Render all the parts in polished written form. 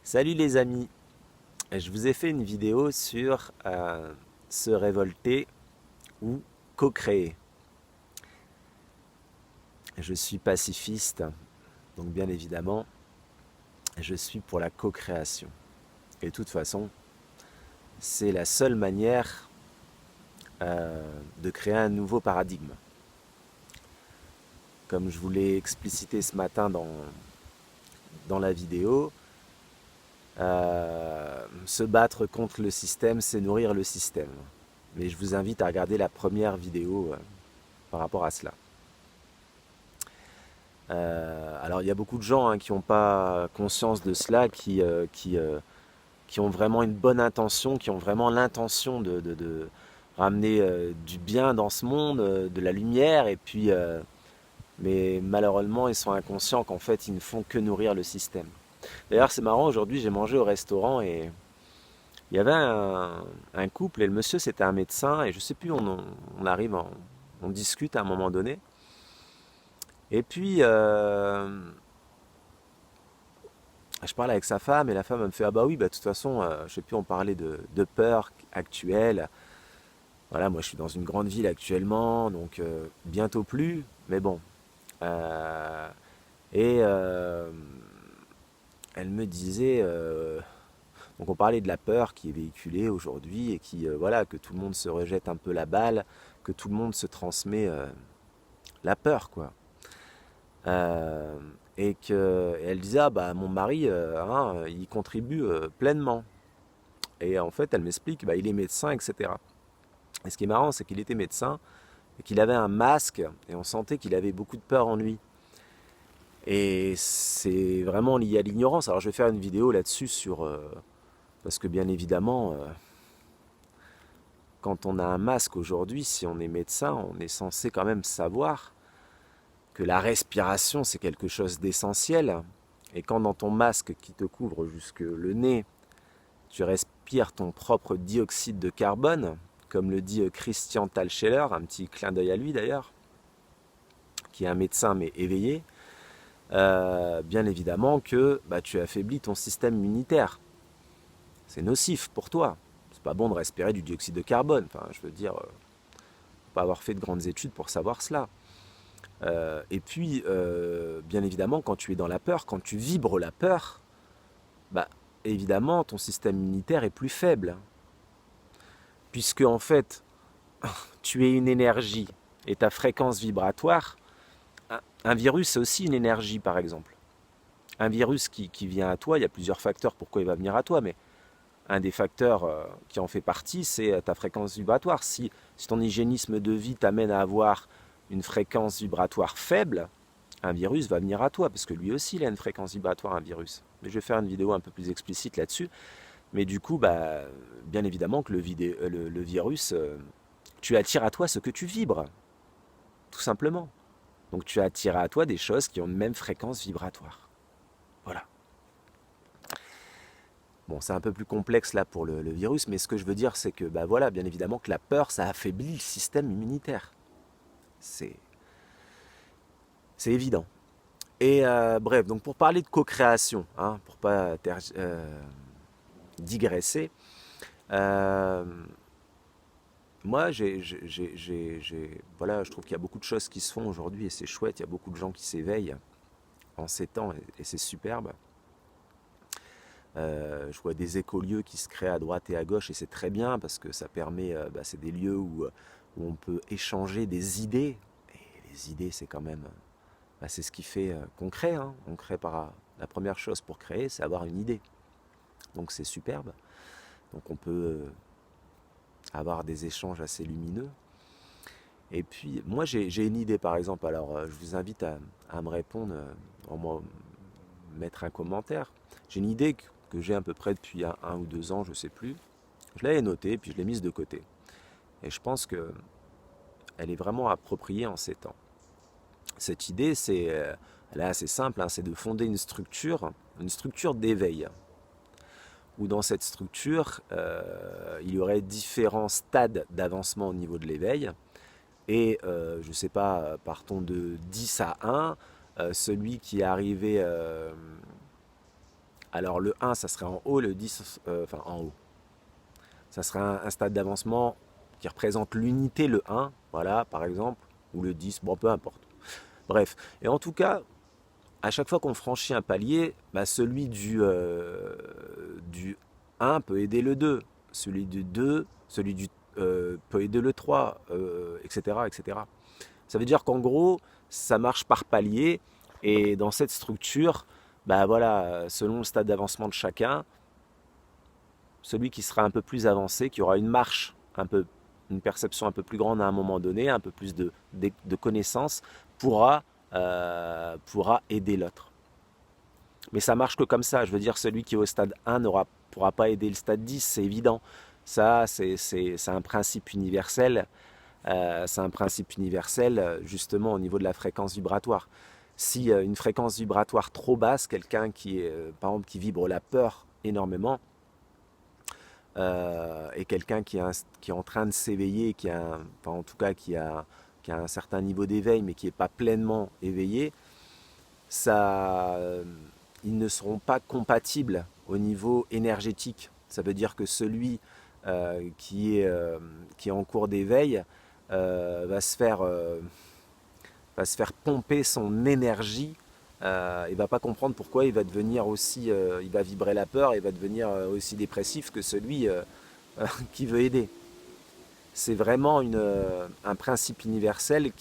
Salut les amis, je vous ai fait une vidéo sur se révolter ou co-créer. Je suis pacifiste, donc bien évidemment, je suis pour la co-création. Et de toute façon, c'est la seule manière de créer un nouveau paradigme. Comme je vous l'ai explicité ce matin dans la vidéo, se battre contre le système, c'est nourrir le système. Mais je vous invite à regarder la première vidéo par rapport à cela. Alors il y a beaucoup de gens qui n'ont pas conscience de cela, qui ont vraiment une bonne intention, qui ont vraiment l'intention de ramener du bien dans ce monde, de la lumière, et puis, mais malheureusement ils sont inconscients qu'en fait ils ne font que nourrir le système. D'ailleurs c'est marrant, aujourd'hui j'ai mangé au restaurant et il y avait un couple et le monsieur c'était un médecin et je sais plus, on arrive, on discute à un moment donné. Et puis, je parle avec sa femme et la femme elle me fait ah bah oui, bah, de toute façon, je sais plus, on parlait de peur actuelle. Voilà, moi je suis dans une grande ville actuellement, donc bientôt plus, mais bon. Euh, et elle me disait, donc on parlait de la peur qui est véhiculée aujourd'hui et qui, voilà, que tout le monde se rejette un peu la balle, que tout le monde se transmet la peur, quoi. Euh, et elle disait ah bah mon mari il contribue pleinement et en fait elle m'explique bah, il est médecin etc. Et ce qui est marrant c'est qu'il était médecin et qu'il avait un masque et on sentait qu'il avait beaucoup de peur en lui et c'est vraiment lié à l'ignorance. Alors je vais faire une vidéo là-dessus sur parce que bien évidemment quand on a un masque aujourd'hui, si on est médecin on est censé quand même savoir que la respiration c'est quelque chose d'essentiel. Et quand dans ton masque qui te couvre jusque le nez, tu respires ton propre dioxyde de carbone, comme le dit Christian Thalscheller, un petit clin d'œil à lui d'ailleurs, qui est un médecin mais éveillé, bien évidemment que bah, tu affaiblis ton système immunitaire. C'est nocif pour toi. C'est pas bon de respirer du dioxyde de carbone. Enfin, je veux dire, faut pas avoir fait de grandes études pour savoir cela. Et puis, bien évidemment, quand tu es dans la peur, quand tu vibres la peur, bah, évidemment, ton système immunitaire est plus faible. Puisque, en fait, tu es une énergie et ta fréquence vibratoire, un virus, c'est aussi une énergie, par exemple. Un virus qui vient à toi, il y a plusieurs facteurs pourquoi il va venir à toi, mais un des facteurs qui en fait partie, c'est ta fréquence vibratoire. Si ton hygiénisme de vie t'amène à avoir une fréquence vibratoire faible, un virus va venir à toi, parce que lui aussi, il a une fréquence vibratoire, un virus. Mais je vais faire une vidéo un peu plus explicite là-dessus. Mais du coup, bah, bien évidemment que le virus, tu attires à toi ce que tu vibres, tout simplement. Donc tu attires à toi des choses qui ont une même fréquence vibratoire. Voilà. Bon, c'est un peu plus complexe là pour le virus, mais ce que je veux dire, c'est que, bah voilà, bien évidemment que la peur, ça affaiblit le système immunitaire. C'est, c'est évident. Et bref, donc pour parler de co-création, pour pas digresser, euh, moi, voilà, je trouve qu'il y a beaucoup de choses qui se font aujourd'hui et c'est chouette. Il y a beaucoup de gens qui s'éveillent en ces temps et c'est superbe. Je vois des écolieux qui se créent à droite et à gauche et c'est très bien parce que ça permet, bah, c'est des lieux où on peut échanger des idées. Et les idées, c'est quand même, bah, c'est ce qui fait qu'on crée. On crée par la première chose pour créer, c'est avoir une idée. Donc c'est superbe. Donc on peut avoir des échanges assez lumineux. Et puis, moi, j'ai une idée, par exemple. Alors, je vous invite à me répondre, en mettre un commentaire. J'ai une idée que j'ai à peu près depuis un ou 2 ans, je ne sais plus. Je l'avais notée, puis je l'ai mise de côté. Et je pense qu'elle est vraiment appropriée en ces temps. Cette idée, elle est assez simple, c'est de fonder une structure d'éveil. Où dans cette structure, il y aurait différents stades d'avancement au niveau de l'éveil. Et je ne sais pas, partons de 10 à 1, celui qui est arrivé Alors le 1, ça serait en haut, le 10, enfin en haut. Ça serait un stade d'avancement qui représente l'unité, le 1, voilà, par exemple, ou le 10, bon, peu importe. Bref, et en tout cas, à chaque fois qu'on franchit un palier, bah, celui du 1 peut aider le 2, celui du 2, celui du peut aider le 3, etc., etc. Ça veut dire qu'en gros, ça marche par palier, et dans cette structure, bah voilà, selon le stade d'avancement de chacun, celui qui sera un peu plus avancé, qui aura une marche, une perception un peu plus grande à un moment donné, un peu plus de connaissances, pourra aider l'autre. Mais ça marche que comme ça. Je veux dire, celui qui est au stade 1 ne pourra pas aider le stade 10, c'est évident. Ça, c'est un principe universel. C'est un principe universel, justement, au niveau de la fréquence vibratoire. Si une fréquence vibratoire trop basse, quelqu'un qui est, par exemple, qui vibre la peur énormément, et quelqu'un qui est en train de s'éveiller, enfin, en tout cas qui a un certain niveau d'éveil, mais qui n'est pas pleinement éveillé, ça, ils ne seront pas compatibles au niveau énergétique. Ça veut dire que celui qui est en cours d'éveil va se faire pomper son énergie. Il ne va pas comprendre pourquoi il va devenir aussi, il va vibrer la peur et va devenir aussi dépressif que celui qui veut aider. C'est vraiment un principe universel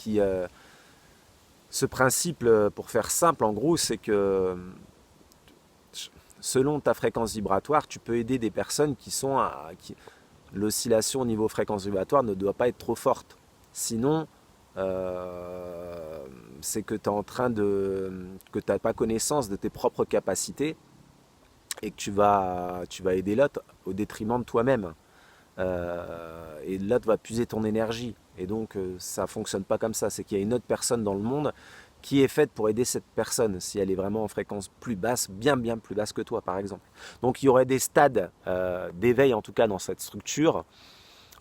ce principe, pour faire simple en gros, c'est que selon ta fréquence vibratoire, tu peux aider des personnes l'oscillation au niveau fréquence vibratoire ne doit pas être trop forte. Sinon, c'est que que tu n'as pas connaissance de tes propres capacités et que tu vas aider l'autre au détriment de toi-même. Et l'autre va puiser ton énergie. Et donc, ça ne fonctionne pas comme ça. C'est qu'il y a une autre personne dans le monde qui est faite pour aider cette personne, si elle est vraiment en fréquence plus basse, bien plus basse que toi, par exemple. Donc, il y aurait des stades d'éveil, en tout cas, dans cette structure.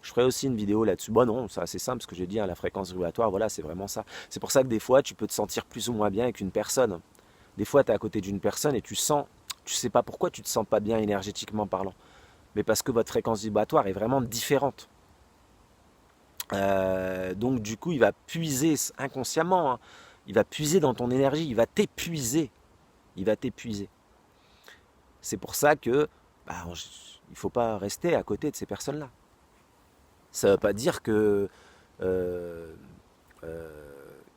Je ferai aussi une vidéo là-dessus. Bon non, c'est assez simple ce que j'ai dit, hein, la fréquence vibratoire, voilà, c'est vraiment ça. C'est pour ça que des fois, tu peux te sentir plus ou moins bien avec une personne. Des fois, tu es à côté d'une personne et tu sais pas pourquoi tu te sens pas bien énergétiquement parlant. Mais parce que votre fréquence vibratoire est vraiment différente. Donc du coup, il va puiser inconsciemment, hein, il va puiser dans ton énergie, il va t'épuiser. Il va t'épuiser. C'est pour ça que il ne faut pas rester à côté de ces personnes-là. Ça ne veut pas dire euh, qu'il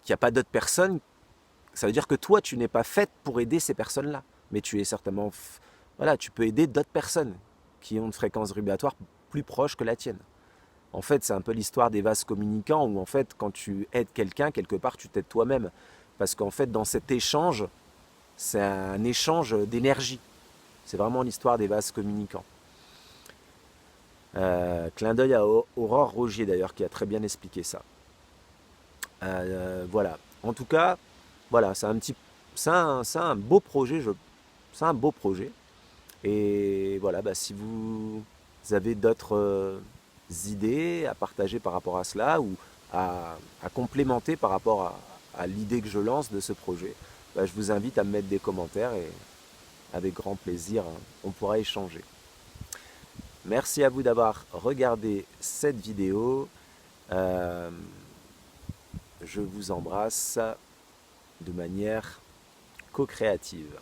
n'y a pas d'autres personnes. Ça veut dire que toi, tu n'es pas faite pour aider ces personnes-là. Mais tu es certainement... Voilà, tu peux aider d'autres personnes qui ont une fréquence vibratoire plus proche que la tienne. En fait, c'est un peu l'histoire des vases communicants où, en fait, quand tu aides quelqu'un, quelque part, tu t'aides toi-même. Parce qu'en fait, dans cet échange, c'est un échange d'énergie. C'est vraiment l'histoire des vases communicants. Clin d'œil à Aurore Rogier d'ailleurs qui a très bien expliqué ça. Voilà. En tout cas, voilà, c'est un beau projet. C'est un beau projet. Et voilà, si vous avez d'autres idées à partager par rapport à cela ou à complémenter par rapport à l'idée que je lance de ce projet, je vous invite à me mettre des commentaires et avec grand plaisir, on pourra échanger. Merci à vous d'avoir regardé cette vidéo. Je vous embrasse de manière co-créative.